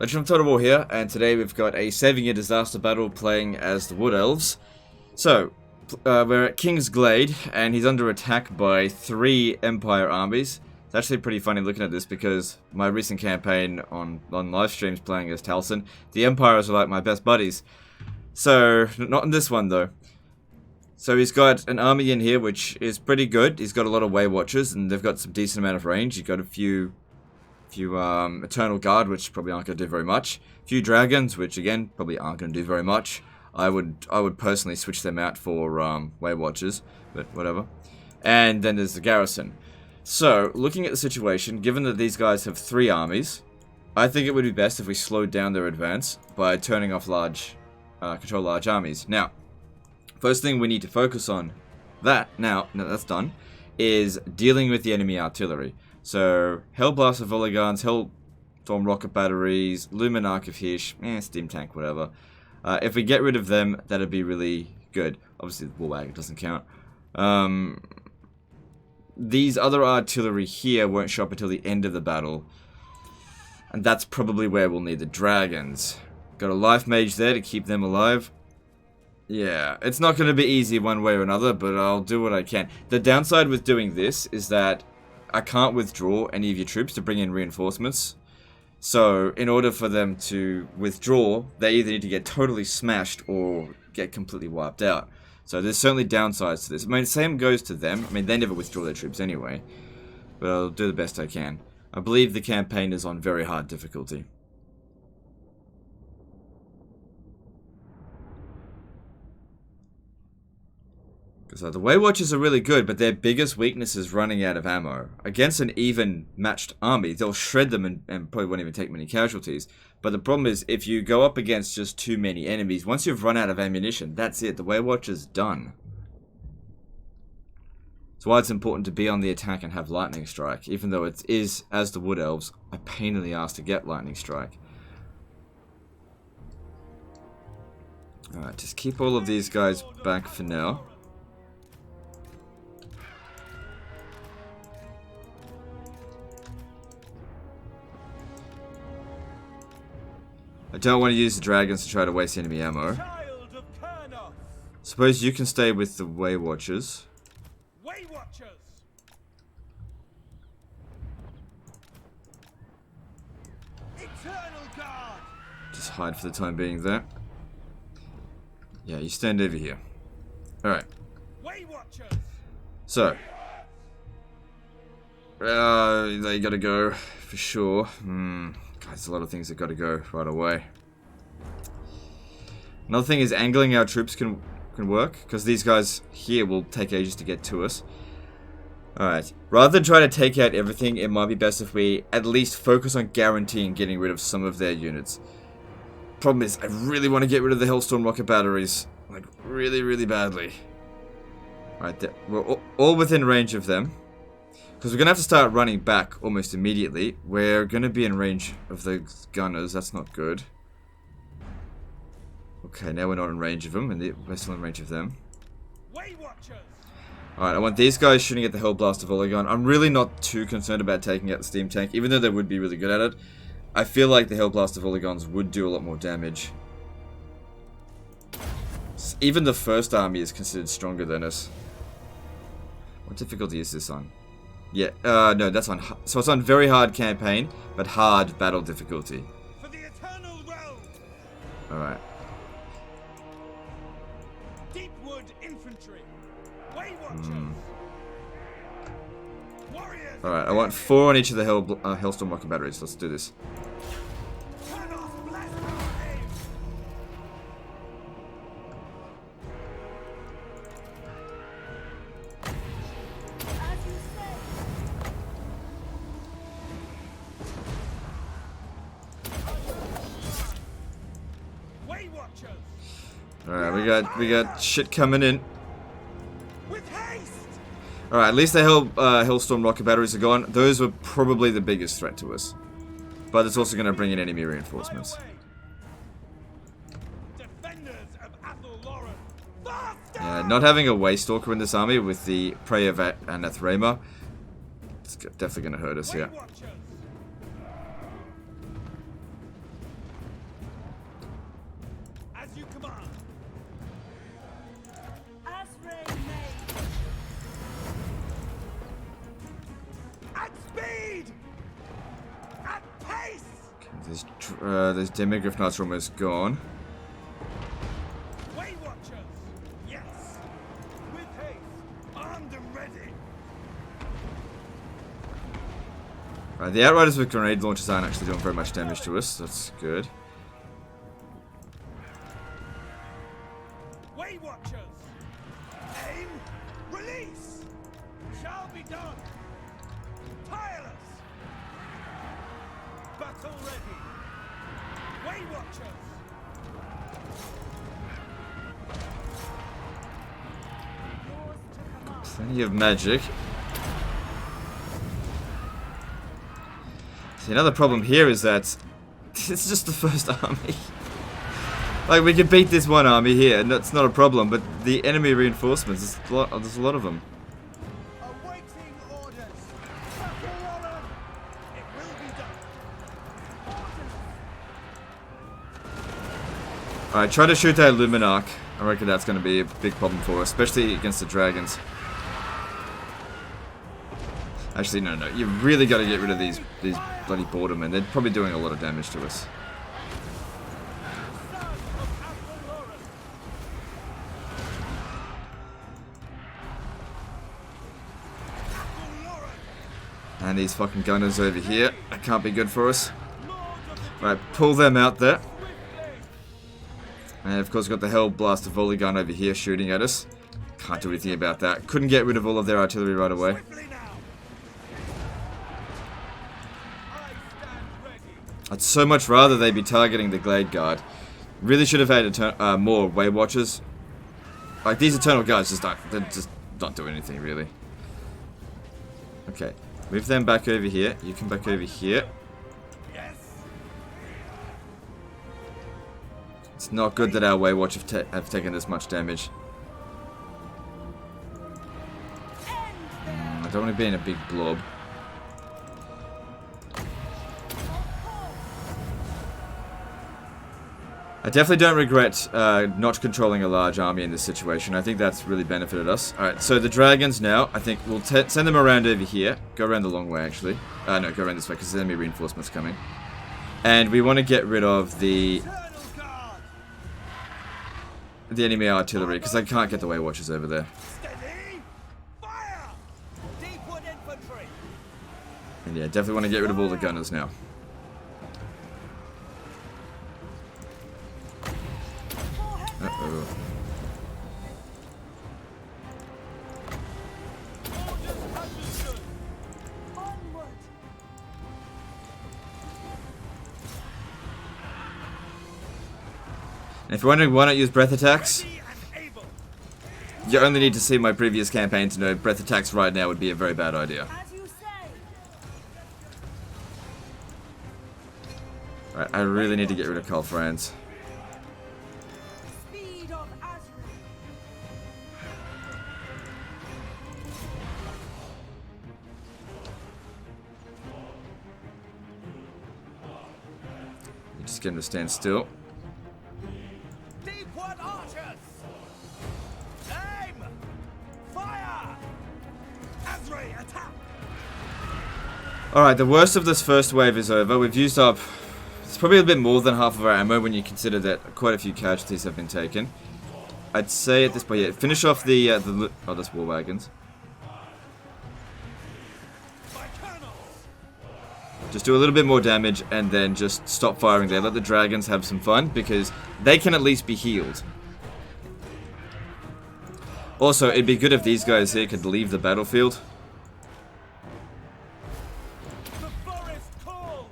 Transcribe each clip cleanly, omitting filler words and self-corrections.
Legend of Total War here, and today we've got a saving a disaster battle playing as the Wood Elves. So, we're at King's Glade, and he's under attack by 3 Empire armies. It's actually pretty funny looking at this because my recent campaign on live streams playing as Taliesin, the Empires are like my best buddies. So, not in this one though. So he's got an army in here which is pretty good. He's got a lot of Way Watchers, and they've got some decent amount of range. He's got a few Eternal Guard, which probably aren't going to do very much. A few Dragons, which again probably aren't going to do very much. I would personally switch them out for Way Watchers, but whatever. And then there's the garrison. So, looking at the situation, given that these guys have 3 armies, I think it would be best if we slowed down their advance by turning off control large armies. Now, first thing we need to focus on now that's done, is dealing with the enemy artillery. So, Hellblast of Volagons, Hellstorm rocket batteries, Luminarch of Hirsch, steam tank, whatever. If we get rid of them, that'd be really good. Obviously, the War Wagon doesn't count. These other artillery here won't show up until the end of the battle. And that's probably where we'll need the dragons. Got a life mage there to keep them alive. Yeah, it's not going to be easy one way or another, but I'll do what I can. The downside with doing this is that I can't withdraw any of your troops to bring in reinforcements. So, in order for them to withdraw, they either need to get totally smashed or get completely wiped out. So, there's certainly downsides to this. I mean, the same goes to them. I mean, they never withdraw their troops anyway. But I'll do the best I can. I believe the campaign is on very hard difficulty. So the Way Watchers are really good, but their biggest weakness is running out of ammo. Against an even matched army, they'll shred them and probably won't even take many casualties. But the problem is, if you go up against just too many enemies, once you've run out of ammunition, that's it. The Way Watcher's done. That's why it's important to be on the attack and have Lightning Strike, even though it is, as the Wood Elves, a pain in the ass to get Lightning Strike. Alright, just keep all of these guys back for now. I don't want to use the dragons to try to waste enemy ammo. Suppose you can stay with the Way Watchers. Way Watchers. Eternal Guard. Just hide for the time being there. Yeah, you stand over here. Alright. Way Watchers. So. They gotta go, for sure. God, there's a lot of things that gotta go right away. Another thing is angling our troops can work, because these guys here will take ages to get to us. Alright, rather than try to take out everything, it might be best if we at least focus on guaranteeing getting rid of some of their units. Problem is, I really want to get rid of the Hellstorm rocket batteries. Like, really, really badly. Alright, we're all within range of them. Because we're going to have to start running back almost immediately. We're going to be in range of the gunners. That's not good. Okay, now we're not in range of them, and we're still in range of them. Alright, I want these guys shooting at the Hellblast of Volagon. I'm really not too concerned about taking out the steam tank, even though they would be really good at it. I feel like the Hellblast of Volagons would do a lot more damage. Even the first army is considered stronger than us. What difficulty is this on? Yeah, no, that's on. So it's on very hard campaign, but hard battle difficulty. For the eternal realm. All right. Deepwood infantry. Way Watchers. Warriors. All right, I want 4 on each of the Hellstorm rocket batteries. Let's do this. Turn off blast aim. Alright, we got shit coming in. With haste. Alright, at least the Hellstorm rocket batteries are gone. Those were probably the biggest threat to us. But it's also going to bring in enemy reinforcements. Defenders of Yeah, not having a Waystalker in this army with the Prey of Anathrema, it's definitely going to hurt us here. These demigryph knights are almost gone. Way Watchers! Yes! With haste! Armed and ready! Right, the Outriders with grenade launchers aren't actually doing very much damage to us. That's good. Way Watchers! Aim! Release! Shall be done! Tireless! Battle ready! Way Watchers! Plenty of magic. See, another problem here is that it's just the first army. Like, we could beat this one army here, and that's not a problem, but the enemy reinforcements, there's a lot of them. Awaiting orders! Battle on 'em! It will be done! Alright, try to shoot that Luminarch. I reckon that's going to be a big problem for us, especially against the dragons. Actually, no. You really got to get rid of these bloody bordermen. They're probably doing a lot of damage to us. And these fucking gunners over here. That can't be good for us. Right, pull them out there. And of course, we've got the Hell Blaster volley gun over here shooting at us. Can't do anything about that. Couldn't get rid of all of their artillery right away. I'd so much rather they be targeting the Glade Guard. Really should have had more Way Watchers. Like, these Eternal Guards just don't do anything, really. Okay, move them back over here. You come back over here. It's not good that our Way Watch have taken this much damage. I don't want to be in a big blob. I definitely don't regret not controlling a large army in this situation. I think that's really benefited us. Alright, so the dragons now, I think we'll send them around over here. Go around the long way, actually. No, go around this way, because there's enemy reinforcements coming. And we want to get rid of the enemy artillery, because I can't get the Way Watchers over there. Steady! Fire! Deepwood infantry! And yeah, definitely want to get rid of all the gunners now. Uh-oh. And if you're wondering why not use breath attacks, you only need to see my previous campaign to know breath attacks right now would be a very bad idea. Right, I really need to get rid of Calfrans. Just get him to stand still. Deepwood archers! Aim! Fire! Azray, attack! Alright, the worst of this first wave is over. We've used up... It's probably a bit more than half of our ammo when you consider that quite a few casualties have been taken. I'd say at this point, yeah, finish off the oh, that's war wagons. Just do a little bit more damage and then just stop firing there. Let the dragons have some fun because they can at least be healed. Also, it'd be good if these guys here could leave the battlefield. The forest calls!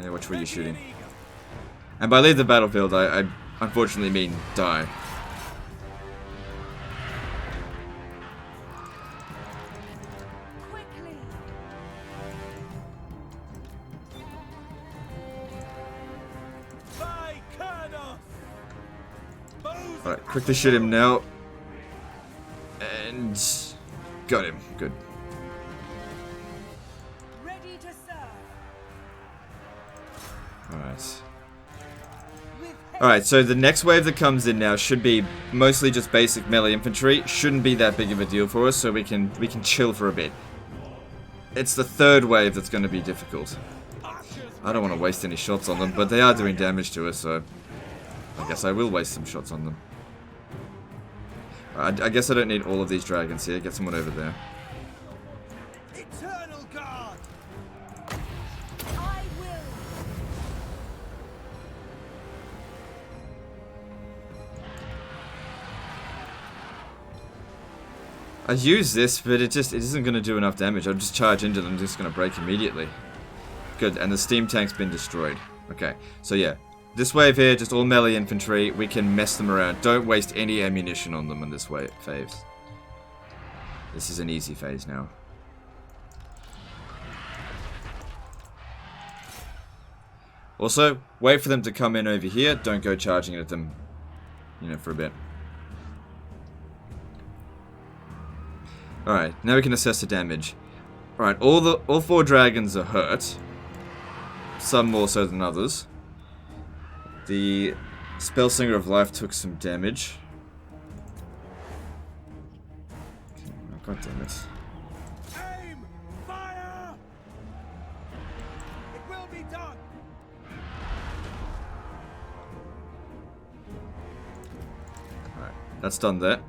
Yeah, which way you're shooting. And by leave the battlefield, I unfortunately mean die. Alright, quickly shoot him now. And got him. Good. Ready to serve. Alright. Alright, so the next wave that comes in now should be mostly just basic melee infantry. Shouldn't be that big of a deal for us, so we can chill for a bit. It's the third wave that's going to be difficult. I don't want to waste any shots on them, but they are doing damage to us, so I guess I will waste some shots on them. I guess I don't need all of these dragons here. Get someone over there. Eternal guard. I will. I use this, but it isn't going to do enough damage. I'll just charge into them, just going to break immediately. Good, and the steam tank's been destroyed. Okay, so yeah. This wave here, just all melee infantry. We can mess them around. Don't waste any ammunition on them in this phase. This is an easy phase now. Also, wait for them to come in over here. Don't go charging at them, you know, for a bit. Alright, now we can assess the damage. Alright, all 4 dragons are hurt. Some more so than others. The Spellsinger of Life took some damage. Okay, oh, God damn it. Aim! Fire! It will be done. Alright, that's done there.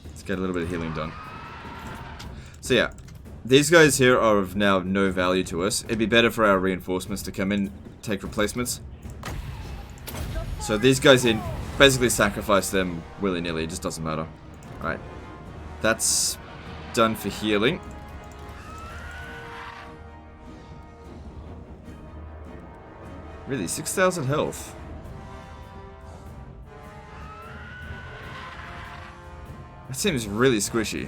Let's get a little bit of healing done. So yeah. These guys here are of now no value to us. It'd be better for our reinforcements to come in, take replacements. So these guys in basically sacrifice them willy-nilly. It just doesn't matter. Alright. That's done for healing. Really, 6,000 health. That seems really squishy.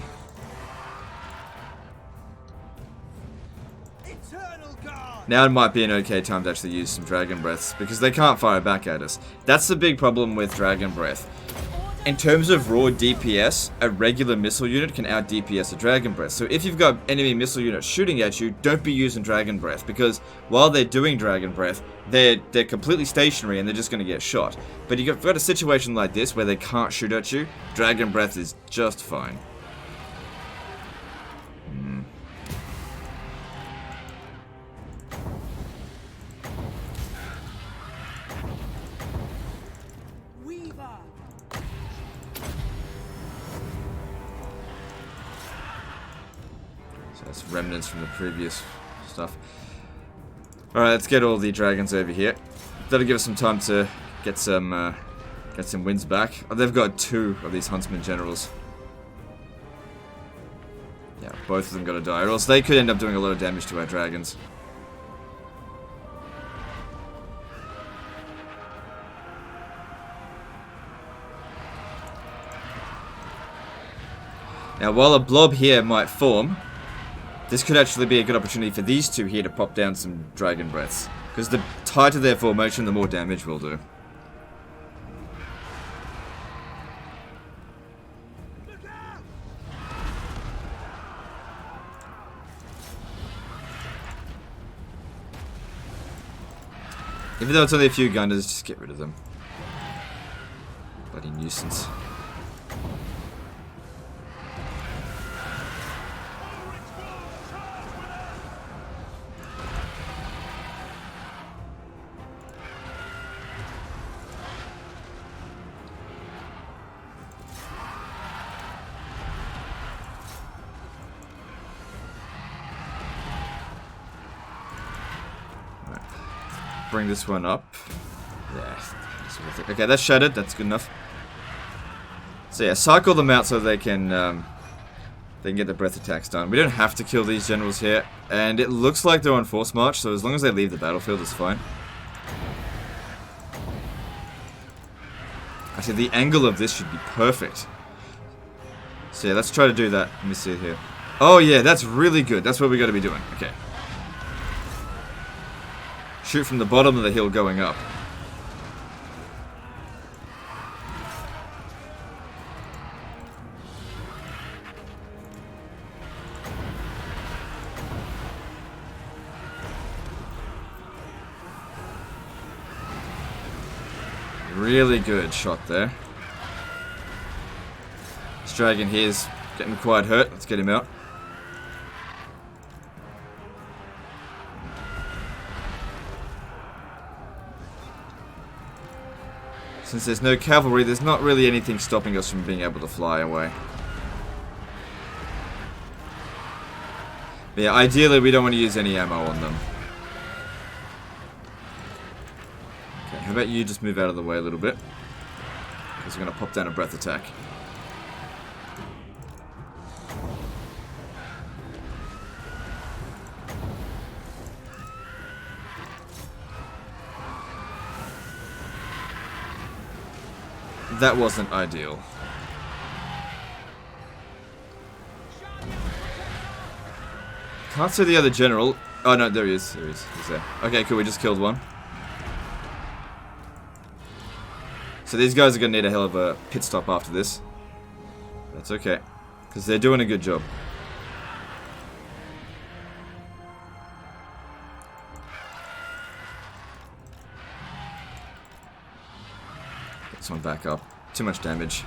Now it might be an okay time to actually use some Dragon Breaths, because they can't fire back at us. That's the big problem with Dragon Breath. In terms of raw DPS, a regular missile unit can out DPS a Dragon Breath. So if you've got enemy missile units shooting at you, don't be using Dragon Breath, because while they're doing Dragon Breath, they're completely stationary and they're just going to get shot. But you've got a situation like this where they can't shoot at you, Dragon Breath is just fine. That's remnants from the previous stuff. Alright, let's get all the dragons over here. That'll give us some time to get some wins back. Oh, they've got 2 of these Huntsman generals. Yeah, both of them gotta die, or else they could end up doing a lot of damage to our dragons. Now, while a blob here might form, this could actually be a good opportunity for these 2 here to pop down some Dragon Breaths. Because the tighter their formation, the more damage we'll do. Even though it's only a few gunners, just get rid of them. Bloody nuisance. Bring this one up. Yeah. Okay, that's shattered. That's good enough. So yeah, cycle them out so they can get the breath attacks done. We don't have to kill these generals here, and it looks like they're on force march. So as long as they leave the battlefield, it's fine. Actually, the angle of this should be perfect. So yeah, let's try to do that. Let me see here. Oh yeah, that's really good. That's what we got to be doing. Okay. Shoot from the bottom of the hill going up. Really good shot there. This dragon here's getting quite hurt. Let's get him out. Since there's no cavalry, there's not really anything stopping us from being able to fly away. But yeah, ideally we don't want to use any ammo on them. Okay, how about you just move out of the way a little bit? Because we're going to pop down a breath attack. That wasn't ideal. Can't see the other general. Oh no, there he is. There he is. He's there. Okay, cool. We just killed one. So these guys are going to need a hell of a pit stop after this. That's okay. Because they're doing a good job. Get this one back up. Too much damage.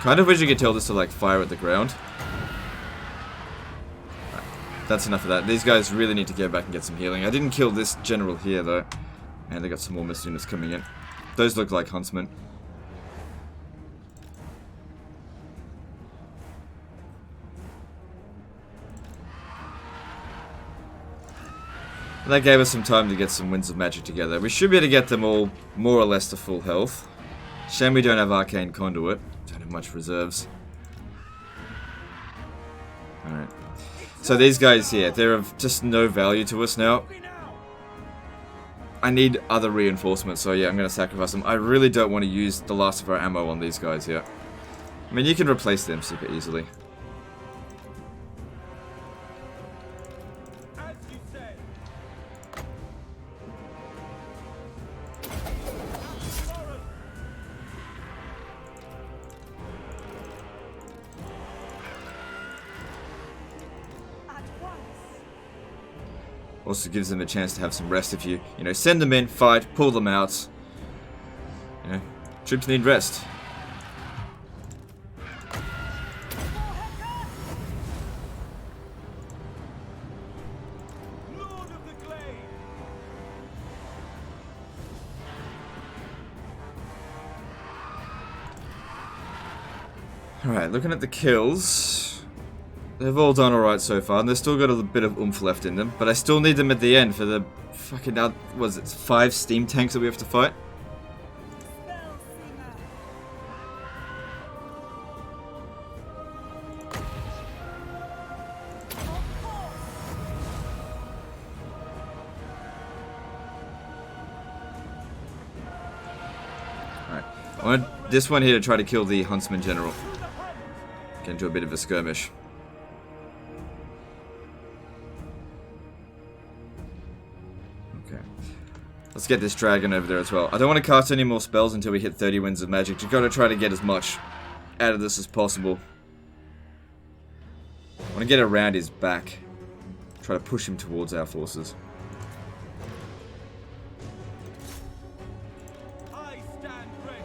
Kind of wish you could tell this to like fire at the ground. Right, that's enough of that. These guys really need to go back and get some healing. I didn't kill this general here though. And they got some more mist units coming in. Those look like huntsmen. That gave us some time to get some Winds of Magic together. We should be able to get them all more or less to full health. Shame we don't have Arcane Conduit. Don't have much reserves. Alright. So these guys here, they're of just no value to us now. I need other reinforcements, so yeah, I'm going to sacrifice them. I really don't want to use the last of our ammo on these guys here. I mean, you can replace them super easily. Also gives them a chance to have some rest if you know, send them in, fight, pull them out. You know, troops need rest. Alright, looking at the kills. They've all done alright so far, and they've still got a bit of oomph left in them. But I still need them at the end for the fucking, was it 5 steam tanks that we have to fight? Alright, I want this one here to try to kill the Huntsman General. Get into a bit of a skirmish. Let's get this dragon over there as well. I don't want to cast any more spells until we hit 30 Winds of Magic. You've got to try to get as much out of this as possible. I want to get around his back. Try to push him towards our forces. I stand ready.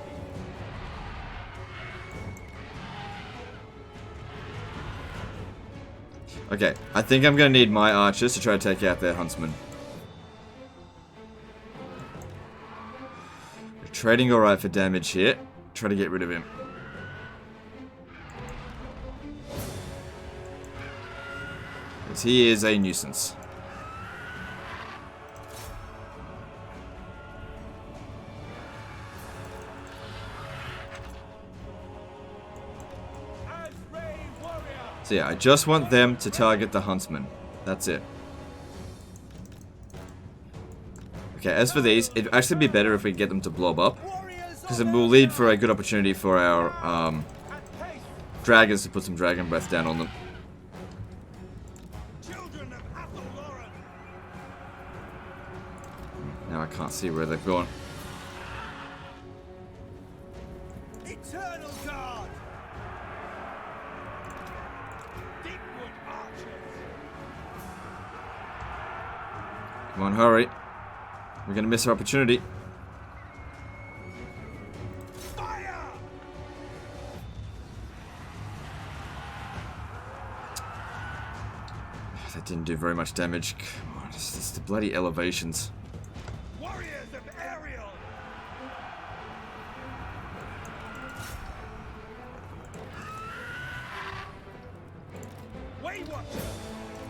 Okay, I think I'm going to need my archers to try to take out their huntsmen. Trading alright for damage here. Try to get rid of him. Because he is a nuisance. So yeah, I just want them to target the huntsman. That's it. Okay, as for these, it'd actually be better if we get them to blob up. Because it will lead for a good opportunity for our dragons to put some dragon breath down on them. Now I can't see where they've gone. Eternal guard. Deepwood archers. Come on, hurry. We're going to miss our opportunity. Fire! Didn't do very much damage. Come on, it's the bloody elevations. Warriors of Ariel! Way Watcher!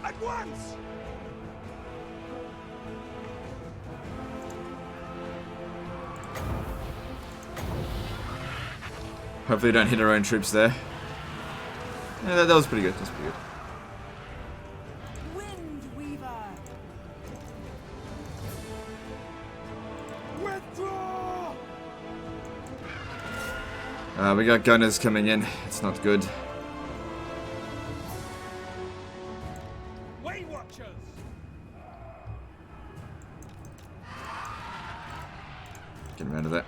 At once! Hopefully we don't hit our own troops there. Yeah, that was pretty good. That's pretty good. Wind Weaver. Withdraw! We got gunners coming in. It's not good. Way Watchers! Get rid of that.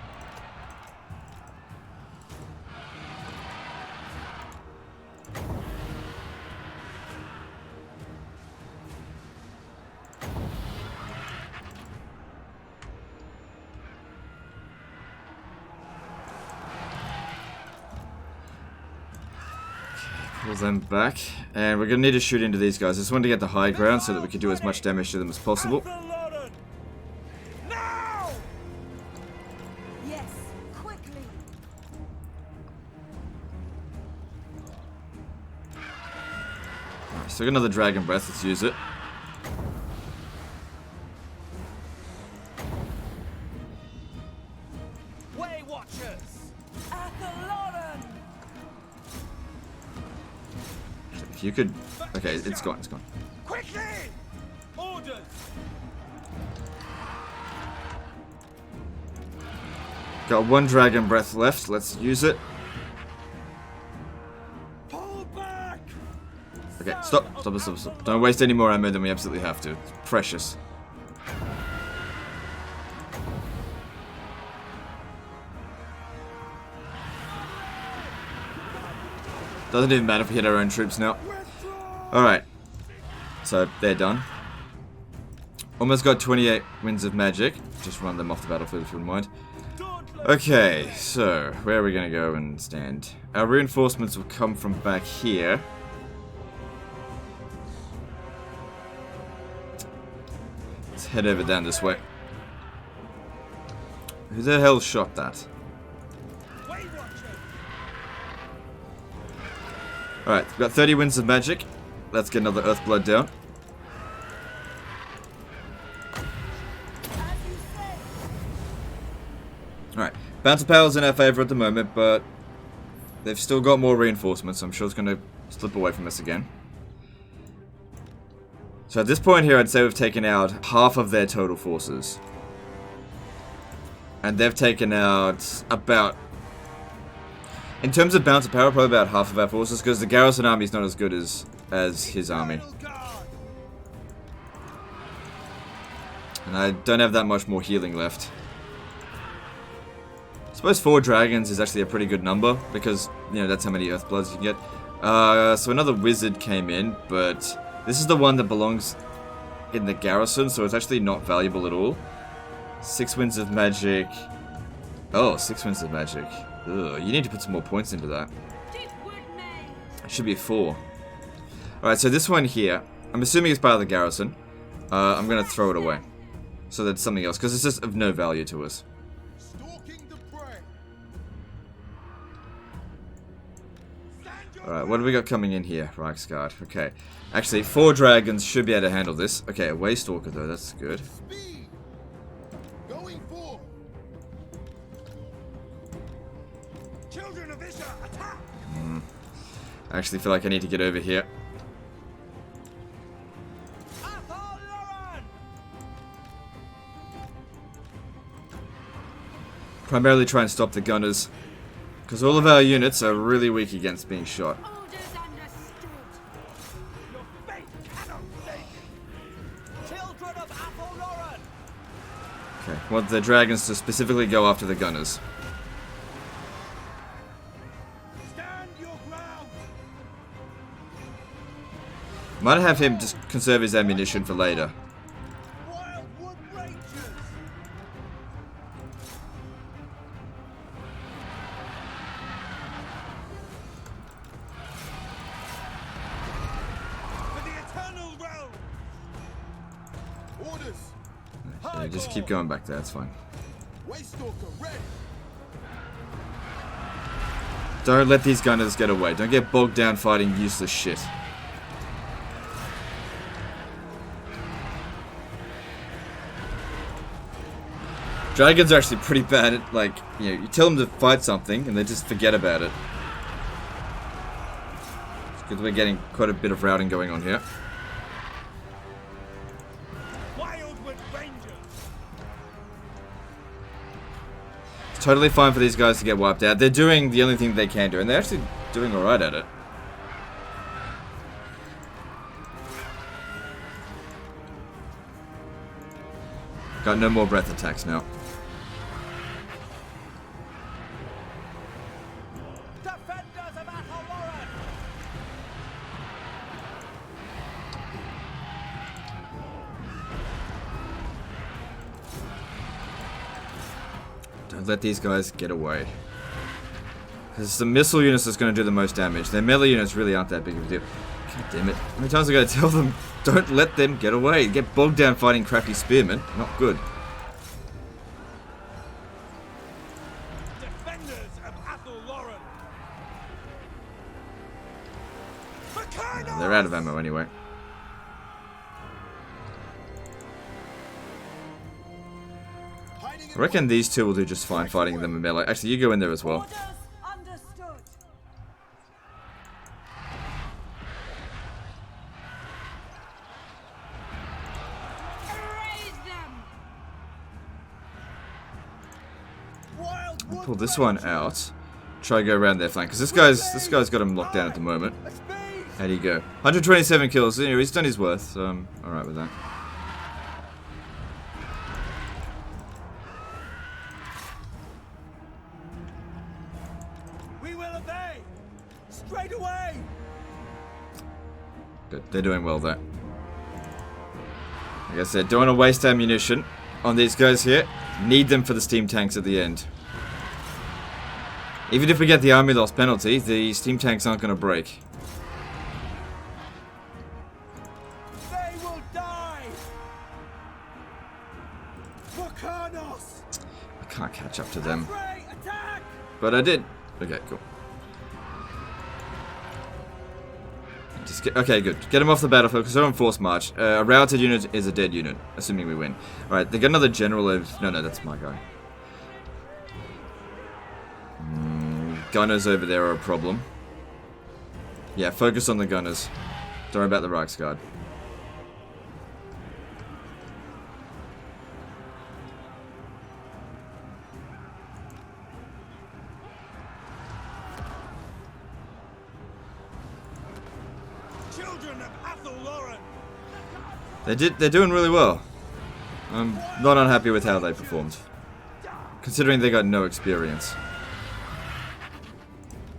Pull them back, and we're gonna need to shoot into these guys. I just wanted to get the high ground so that we could do as much damage to them as possible. Now! Yes, quickly. Alright, so we got another dragon breath. Let's use it. Way Watchers! Athaloran. If you could, okay, it's gone. It's gone. Quickly! Orders! Got one dragon breath left. Let's use it. Pull back! Okay, stop. Don't waste any more ammo than we absolutely have to. It's precious. Doesn't even matter if we hit our own troops now. Alright. So, they're done. Almost got 28 winds of magic. Just run them off the battlefield if you wouldn't mind. Okay, so, where are we going to go and stand? Our reinforcements will come from back here. Let's head over down this way. Who the hell shot that? Way Watchers! Alright, we've got 30 winds of magic. Let's get another Earthblood down. As you say. Alright, Bounty Power's in our favour at the moment, but they've still got more reinforcements, so I'm sure it's going to slip away from us again. So at this point here, I'd say we've taken out half of their total forces. And they've taken out about... In terms of Bounty Power, probably about half of our forces, because the garrison army is not as good as his army. Final guard! And I don't have that much more healing left. I suppose 4 dragons is actually a pretty good number, because, you know, that's how many Earthbloods you can get. So another wizard came in, but this is the one that belongs in the garrison, so it's actually not valuable at all. 6 winds of magic. Oh, 6 winds of magic. Ugh, you need to put some more points into that. It should be 4. Alright, so this one here, I'm assuming it's part of the garrison. I'm going to throw it away. So that's something else, because it's just of no value to us. Stalking the prey! Alright, what do we got coming in here? Reichsguard. Okay. Actually, 4 dragons should be able to handle this. Okay, a Waystalker though, that's good. Speed! Going forward! Children of Isha, attack! I actually feel like I need to get over here. Athaloran! Primarily try and stop the gunners. Because all of our units are really weak against being shot. Orders understood. Your fate cannot fail! Children of Athaloran! Okay, want the dragons to specifically go after the gunners. Stand your ground! Might have him just conserve his ammunition for later. Wildwood Rangers! For the eternal realm! Yeah, just keep going back there, that's fine. Don't let these gunners get away. Don't get bogged down fighting useless shit. Dragons are actually pretty bad at, like, you know, you tell them to fight something and they just forget about it. It's good that we're getting quite a bit of routing going on here. It's totally fine for these guys to get wiped out. They're doing the only thing they can do, and they're actually doing alright at it. Got no more breath attacks now. Don't let these guys get away. Because the missile units that's going to do the most damage. Their melee units really aren't that big of a deal. God damn it. How many times I got to tell them, don't let them get away. Get bogged down fighting crappy spearmen. Not good. Defenders of Athelloren. They're out of ammo anyway. I reckon these two will do just fine fighting them in melee. Actually, you go in there as well. Orders understood. Erase them. Pull this one out. Try to go around their flank. Because this guy's got him locked down at the moment. How do you go? 127 kills. Anyway, he's done his worth, so I'm alright with that. We will obey. Straight away. Good. They're doing well there. Like I said, don't want to waste ammunition on these guys here. Need them for the steam tanks at the end. Even if we get the army loss penalty, the steam tanks aren't going to break. They will die. For Karnos. I can't catch up to them. Ray, attack. But I did. Okay, cool. Just get, okay, good. Get them off the battlefield because they're on forced march. A routed unit is a dead unit, assuming we win. Alright, they got another general of... No, that's my guy. Gunners over there are a problem. Yeah, focus on the gunners. Don't worry about the Reichsguard. Children of Athelloren. They're doing really well. I'm not unhappy with how they performed. Considering they got no experience.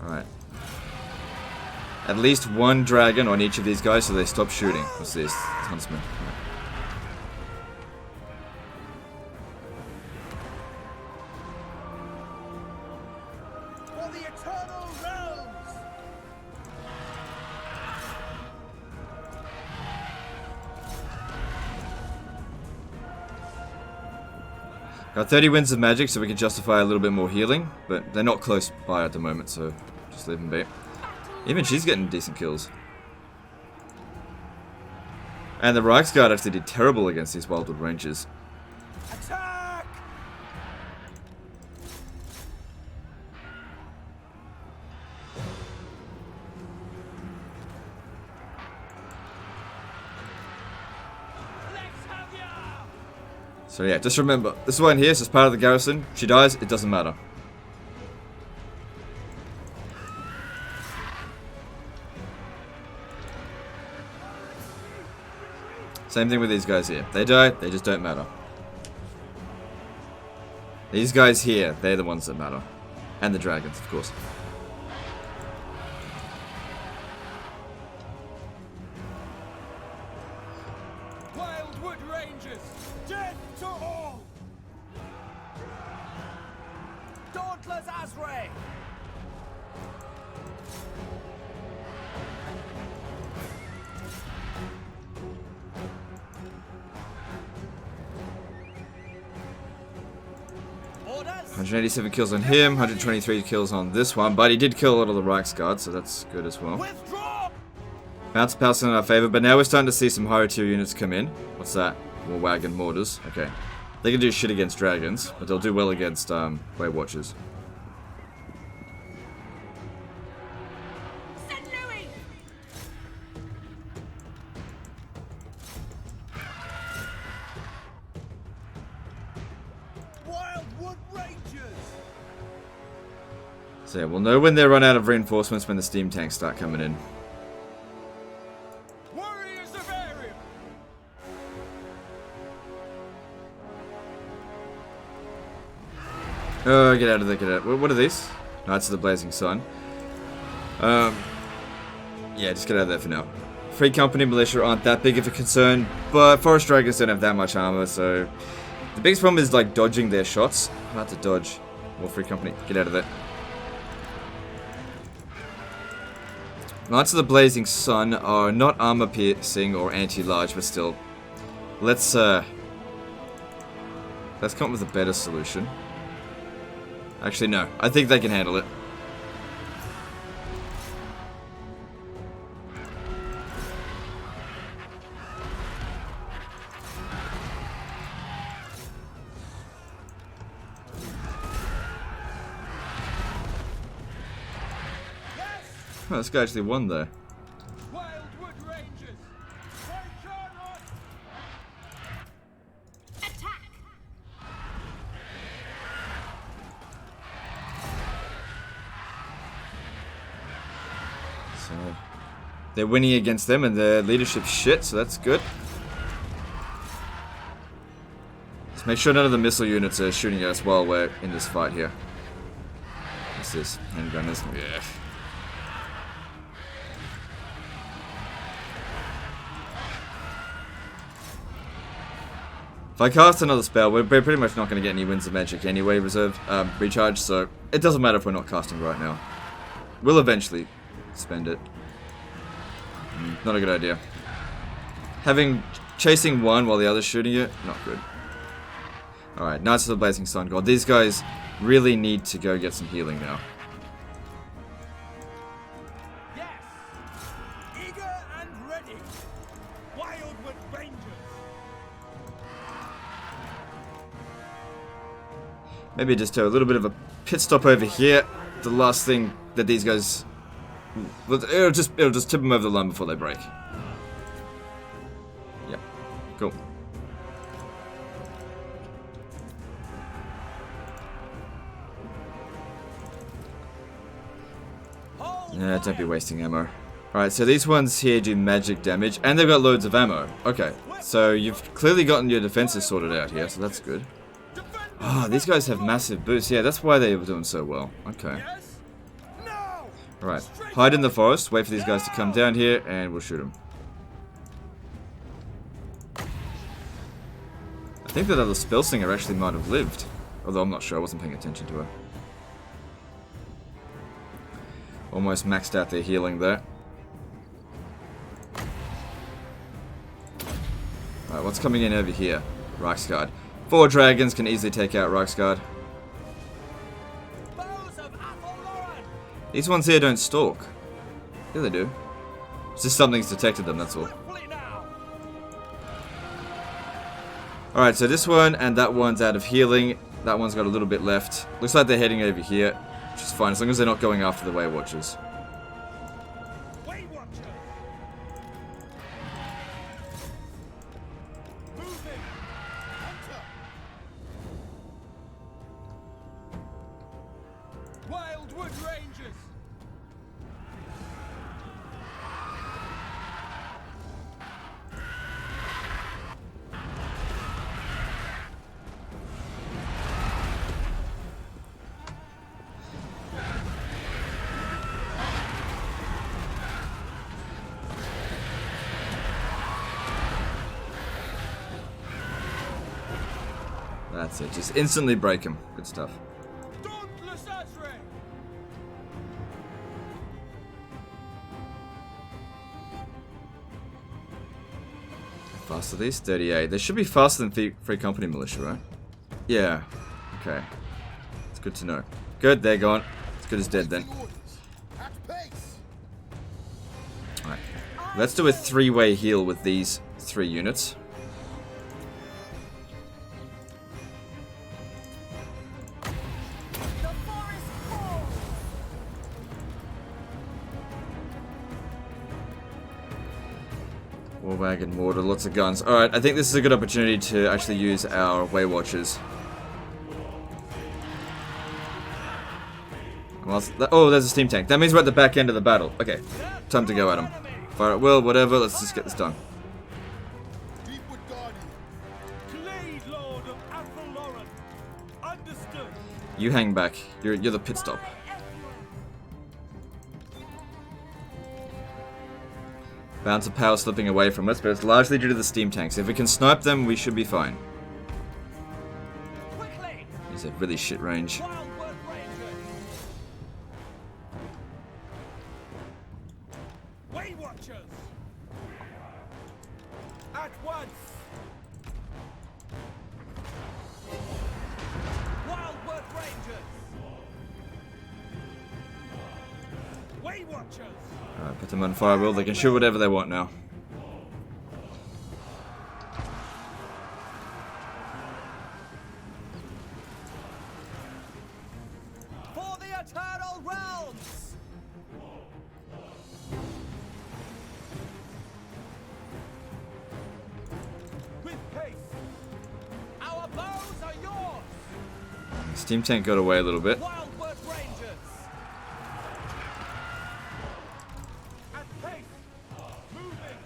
Alright. At least one dragon on each of these guys so they stop shooting. What's this? Huntsman. For the eternal realms. Got 30 winds of magic so we can justify a little bit more healing. But they're not close by at the moment, so just leave them be. Even she's getting decent kills. And the Reichsguard actually did terrible against these Wildwood Rangers. Attack. Let's have ya. So yeah, just remember, this one here is just part of the garrison. She dies, it doesn't matter. Same thing with these guys here. They die, they just don't matter. These guys here, they're the ones that matter. And the dragons, of course. Wildwood Rangers, death to all! Dauntless Azray! 187 kills on him, 123 kills on this one, but he did kill a lot of the Reichsguard, so that's good as well. Withdraw! Bounce passing in our favor, but now we're starting to see some higher tier units come in. What's that? More wagon mortars. Okay. They can do shit against dragons, but they'll do well against Weight Watchers. St. Louis! Wildwood Rangers! So yeah, we'll know when they run out of reinforcements when the steam tanks start coming in. Warriors of Ariel! Oh, get out of there, get out. What are these? Knights of the Blazing Sun. Yeah, just get out of there for now. Free Company militia aren't that big of a concern, but Forest Dragons don't have that much armor, so... The biggest problem is, like, dodging their shots. Hard to dodge. More Free Company. Get out of there. Knights of the Blazing Sun are not armor-piercing or anti-large, but still. Let's come up with a better solution. Actually, no. I think they can handle it. Oh, this guy actually won there. Wildwood Rangers! Take on! Attack! So they're winning against them and their leadership's shit, so that's good. Let's make sure none of the missile units are shooting at us while we're in this fight here. What's this? Handgunners? Yeah. If I cast another spell, we're pretty much not going to get any Winds of Magic anyway, recharge, so it doesn't matter if we're not casting right now. We'll eventually spend it. Not a good idea. Chasing one while the other's shooting it, not good. Alright, Knights of the Blazing Sun God. These guys really need to go get some healing now. Yes! Eager and ready! Wildwood Rangers! Maybe just do a little bit of a pit stop over here. The last thing that these guys... It'll just tip them over the line before they break. Yep. Cool. Yeah, don't be wasting ammo. Alright, so these ones here do magic damage, and they've got loads of ammo. Okay, so you've clearly gotten your defenses sorted out here, so that's good. Ah, these guys have massive boosts. Yeah, that's why they were doing so well. Okay. Yes? Now! Alright, hide in the forest, wait for these guys to come down here, and we'll shoot them. I think that other spell singer actually might have lived. Although I'm not sure, I wasn't paying attention to her. Almost maxed out their healing there. Alright, what's coming in over here? Reichsguard. 4 dragons can easily take out Reichsguard. Bows of Athelloren! These ones here don't stalk. Yeah, they do. It's just something's detected them, that's all. Swiftly now! Alright, so this one and that one's out of healing. That one's got a little bit left. Looks like they're heading over here, which is fine, as long as they're not going after the Weight Watchers. Weight Watcher! Moving! Hunter! Wildwood Rangers! That's it, just instantly break them. Good stuff. Dauntless Azrael! How fast are these? 38. They should be faster than Free Company Militia, right? Yeah. Okay. It's good to know. Good, they're gone. It's good as dead then. Alright. Let's do a 3-way heal with these 3 units. The forest falls. War wagon, mortar, lots of guns. Alright, I think this is a good opportunity to actually use our Way Watchers. Oh, there's a steam tank. That means we're at the back end of the battle. Okay, time to go at him. Fire at will, whatever, let's just get this done. Glade Lord of Athelloren. Understood. You hang back. You're the pit stop. Bounce of power slipping away from us, but it's largely due to the steam tanks. If we can snipe them, we should be fine. Quickly. He's at really shit range. Wildwood Rangers. Way Watchers. At once. Wildwood Rangers. Way Watchers. Alright, put them on fire will. They can shoot whatever they want now. For the Eternal Realms. With haste. Our bows are yours. Steam tank got away a little bit. Wildwood Rangers. At pace. Moving.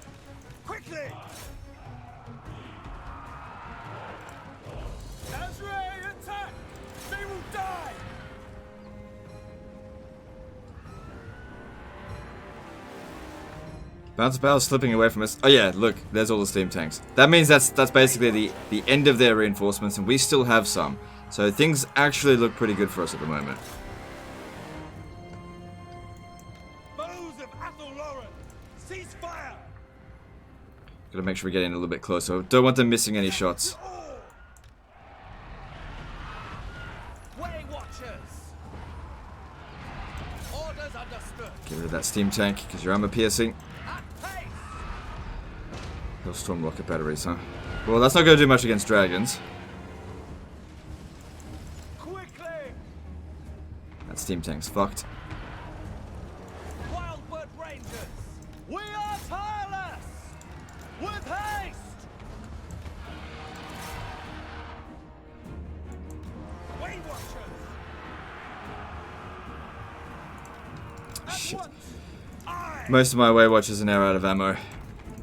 Quickly. Azrael attack. They will die. Bounce of power slipping away from us. Oh yeah, look, there's all the steam tanks. That means that's basically the end of their reinforcements, and we still have some. So things actually look pretty good for us at the moment. Bows of Athelloren. Cease fire. Gotta make sure we get in a little bit closer. Don't want them missing any shots. Way Watchers. Orders understood. Get rid of that steam tank, because you're armor piercing. At pace. Those storm rocket batteries, huh? Well, that's not gonna do much against dragons. Quickly. That steam tank's fucked. Wildwood Rangers. We are tireless. With haste. Way Watchers. At Shit. once. Aye. Most of my Way Watchers are now out of ammo.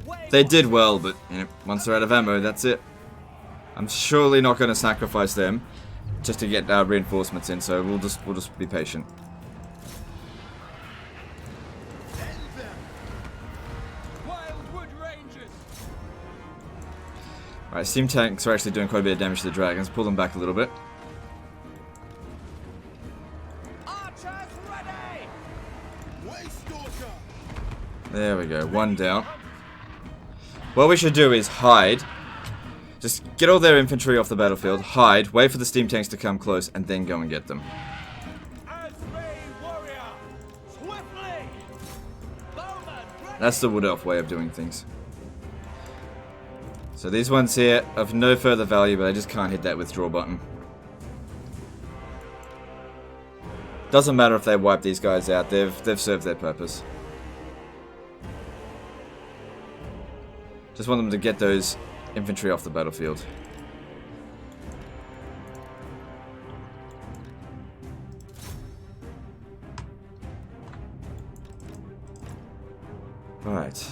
Way They did Watchers. well, but you know, once they're out of ammo, that's it. I'm surely not going to sacrifice them just to get our reinforcements in, so we'll just be patient. Wildwood Rangers. Alright, steam tanks are actually doing quite a bit of damage to the dragons. Pull them back a little bit. Archers ready. There we go, one down. What we should do is hide. Just get all their infantry off the battlefield, hide, wait for the steam tanks to come close, and then go and get them. As a warrior. Swiftly. Bowman ready. That's the Wood Elf way of doing things. So these ones here of no further value, but I just can't hit that withdraw button. Doesn't matter if they wipe these guys out, they've served their purpose. Just want them to get those infantry off the battlefield. Alright.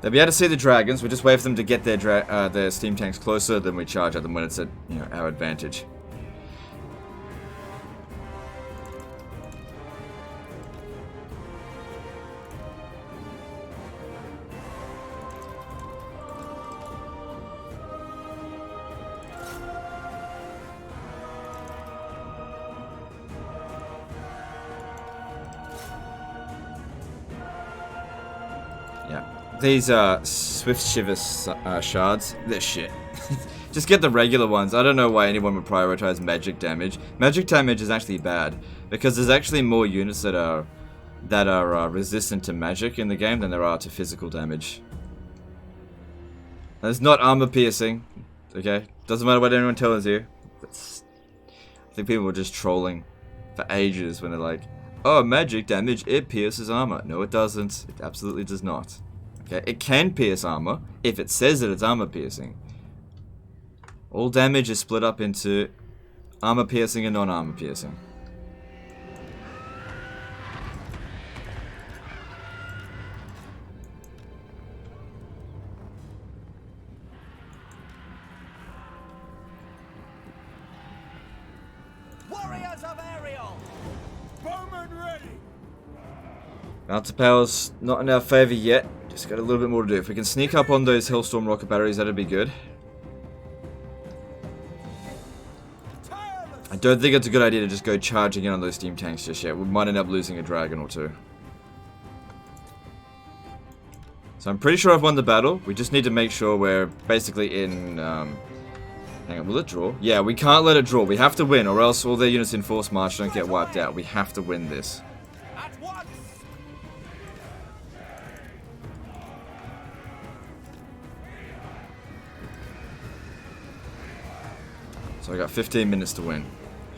They'll be able to see the dragons. We just wait for them to get their steam tanks closer, then we charge at them when it's at our advantage. Yeah, These Swift Shiver shards, they're shit. Just get the regular ones. I don't know why anyone would prioritize magic damage. Magic damage is actually bad because there's actually more units that are resistant to magic in the game than there are to physical damage. And it's not armor piercing, okay? Doesn't matter what anyone tells you. I think people were just trolling for ages when they're like, "Oh, magic damage, it pierces armor." No, it doesn't. It absolutely does not. Okay, it can pierce armor if it says that it's armor piercing. All damage is split up into armor piercing and non-armor piercing. Warriors of Ariel! Bowman ready! Mountain power's not in our favor yet. Just got a little bit more to do. If we can sneak up on those Hellstorm rocket batteries, that'd be good. I don't think it's a good idea to just go charging in on those steam tanks just yet. We might end up losing a dragon or two. So I'm pretty sure I've won the battle. We just need to make sure we're basically in... hang on, will it draw? Yeah, we can't let it draw. We have to win, or else all their units in force march don't get wiped out. We have to win this. At once! So I got 15 minutes to win.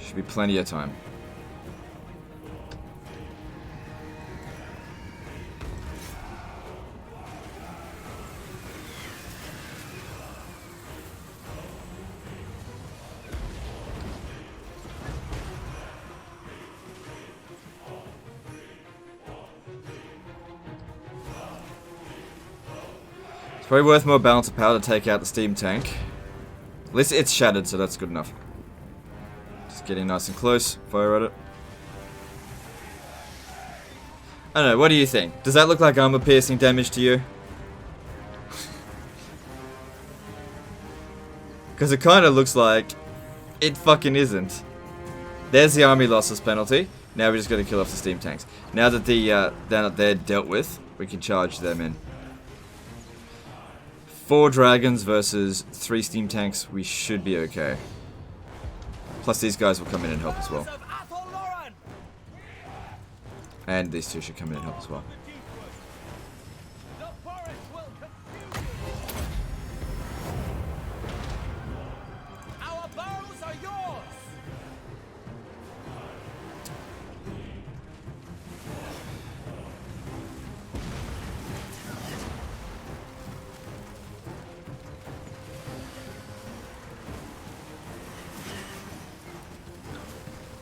Should be plenty of time. It's probably worth more balance of power to take out the steam tank. At least it's shattered, so that's good enough. Just getting nice and close. Fire at it. I don't know, what do you think? Does that look like armor piercing damage to you? Because it kind of looks like it fucking isn't. There's the army losses penalty. Now we just got to kill off the steam tanks. Now that they're dealt with, we can charge them in. 4 dragons versus 3 steam tanks, we should be okay. Plus these guys will come in and help as well. And these two should come in and help as well. The forest will confuse you. Our bows are yours.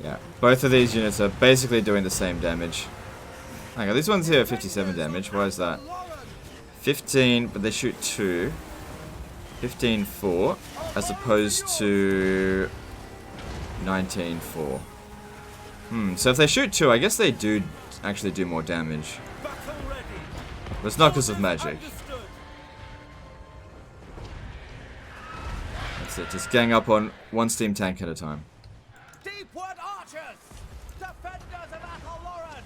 Yeah, both of these units are basically doing the same damage. Hang on, these ones here are 57 damage. Why is that? 15, but they shoot 2. 15, 4, as opposed to 19, 4. So if they shoot 2, I guess they do actually do more damage. Battle ready. But it's not because of magic. Understood. That's it, just gang up on one steam tank at a time. Deepwood archers, defenders of Athel-Loren.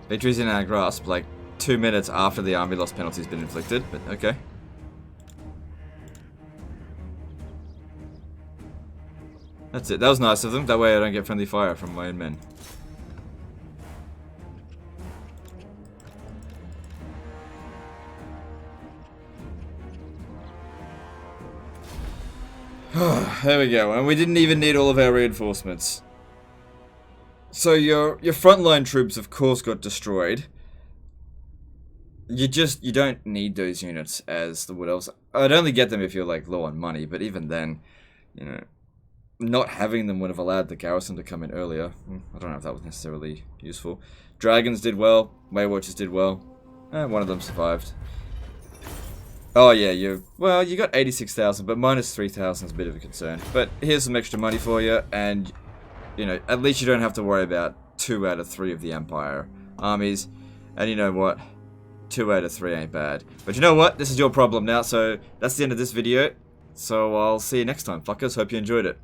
Victory's in our grasp, like 2 minutes after the army loss penalty's been inflicted, but okay. That's it, that was nice of them, that way I don't get friendly fire from my own men. There we go, and we didn't even need all of our reinforcements. So your frontline troops of course got destroyed. You don't need those units as the Wood Elves. I'd only get them if you're like low on money, but even then, you know, not having them would have allowed the garrison to come in earlier. I don't know if that was necessarily useful. Dragons did well, Waywatchers did well. One of them survived. Oh yeah, you got 86,000, but minus 3,000 is a bit of a concern. But here's some extra money for you, and you know, at least you don't have to worry about 2 out of 3 of the Empire armies. And you know what? 2 out of 3 ain't bad. But you know what? This is your problem now, so that's the end of this video. So I'll see you next time, fuckers. Hope you enjoyed it.